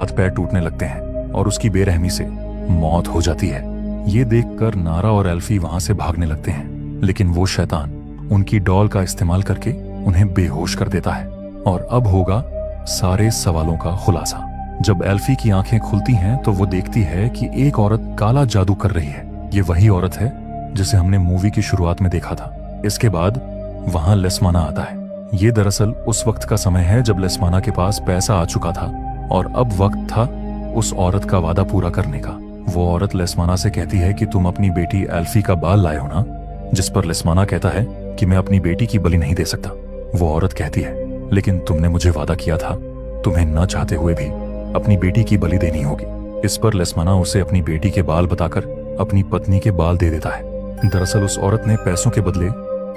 हाथ पैर टूटने लगते हैं और उसकी बेरहमी से मौत हो जाती है। ये देखकर नारा और एल्फी वहां से भागने लगते हैं, लेकिन वो शैतान उनकी डॉल का इस्तेमाल करके उन्हें बेहोश कर देता है। और अब होगा सारे सवालों का खुलासा। जब एल्फी की आंखें खुलती हैं तो वो देखती है कि एक औरत काला जादू कर रही है। ये वही औरत है जिसे हमने मूवी की शुरुआत में देखा था। इसके बाद वहां लेस्माना आता है। ये दरअसल उस वक्त का समय है जब लेस्माना के पास पैसा आ चुका था और अब वक्त था उस औरत का वादा पूरा करने का। वो औरत लेस्माना से कहती है कि तुम अपनी बेटी एल्फी का बाल लाए हो ना, जिस पर लेस्माना कहता है कि मैं अपनी बेटी की बलि नहीं दे सकता। वो औरत कहती है, लेकिन तुमने मुझे वादा किया था, तुम्हें न चाहते हुए भी अपनी बेटी की बलि देनी होगी। इस पर लेस्माना उसे अपनी बेटी के बाल बताकर अपनी पत्नी के बाल दे देता है। दरअसल उस औरत ने पैसों के बदले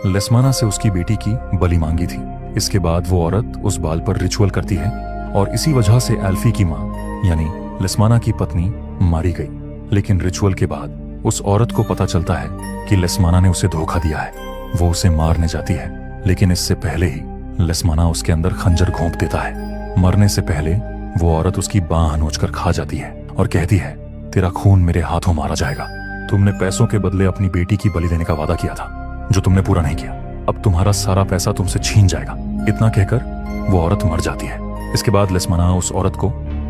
लेस्माना से उसकी बेटी की बलि मांगी थी। इसके बाद वो औरत उस बाल पर रिचुअल करती है और इसी वजह से एल्फी की माँ यानी लेस्माना की पत्नी मारी गई। लेकिन रिचुअल के बाद उस औरत को पता चलता है कि लेस्माना ने उसे धोखा दिया है। वो उसे मारने जाती है, लेकिन इससे पहले ही लेस्माना उसके अंदर खंजर घोंप देता है। मरने से पहले वो औरत उसकी बांह नोचकर खा जाती है और कहती है, तेरा खून मेरे हाथों मारा जाएगा। तुमने पैसों के बदले अपनी बेटी की बलि देने का वादा किया था, जो तुमने पूरा नहीं किया। अब तुम्हारा सारा पैसा तुमसे छीन जाएगा। इतना कहकर वो औरत मर जाती है। इसके बाद लेस्माना उस औरत को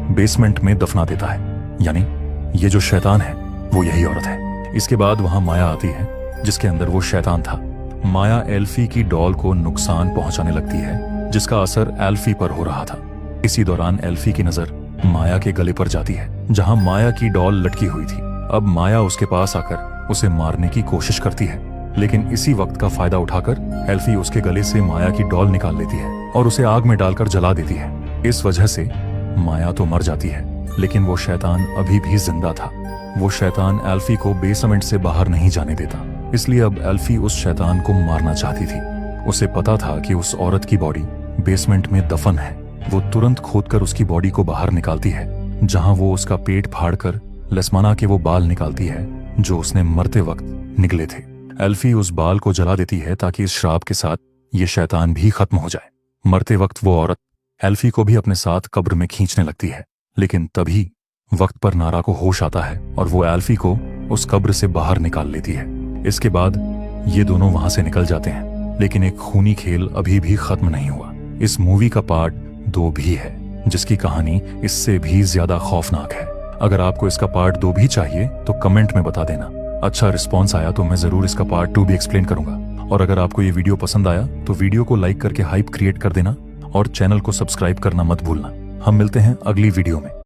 बेसमेंट में दफना देता है, यानी ये जो शैतान है वो यही औरत है। इसके बाद वहां माया आती है, जिसके अंदर वो शैतान था। माया एल्फी की डॉल को नुकसान पहुंचाने लगती है, जिसका असर एल्फी पर हो रहा था। इसी दौरान एल्फी की नजर माया के गले पर जाती है, जहां माया की डॉल लटकी हुई थी। अब माया उसके पास आकर उसे मारने की कोशिश करती है, लेकिन इसी वक्त का फायदा उठाकर एल्फी उसके गले से माया की डॉल निकाल लेती है और उसे आग में डालकर जला देती है। इस वजह से माया तो मर जाती है, लेकिन वो शैतान अभी भी जिंदा था। वो शैतान एल्फी को बेसमेंट से बाहर नहीं जाने देता, इसलिए अब एल्फी उस शैतान को मारना चाहती थी। उसे पता था कि उस औरत की बॉडी बेसमेंट में दफन है। वो तुरंत खोदकर उसकी बॉडी को बाहर निकालती है, जहां वो उसका पेट फाड़कर लेस्माना के वो बाल निकालती है जो उसने मरते वक्त निकले थे। एल्फी उस बाल को जला देती है ताकि इस श्राप के साथ ये शैतान भी खत्म हो जाए। मरते वक्त वो औरत एल्फी को भी अपने साथ कब्र में खींचने लगती है, लेकिन तभी वक्त पर नारा को होश आता है और वो एल्फी को उस कब्र से बाहर निकाल लेती है। इसके बाद ये दोनों वहां से निकल जाते हैं, लेकिन एक खूनी खेल अभी भी खत्म नहीं हुआ। इस मूवी का पार्ट 2 भी है, जिसकी कहानी इससे भी ज्यादा खौफनाक है। अगर आपको इसका पार्ट 2 भी चाहिए तो कमेंट में बता देना। अच्छा रिस्पॉन्स आया तो मैं जरूर इसका पार्ट 2 भी एक्सप्लेन करूंगा। और अगर आपको ये वीडियो पसंद आया तो वीडियो को लाइक करके हाइप क्रिएट कर देना और चैनल को सब्सक्राइब करना मत भूलना। हम मिलते हैं अगली वीडियो में।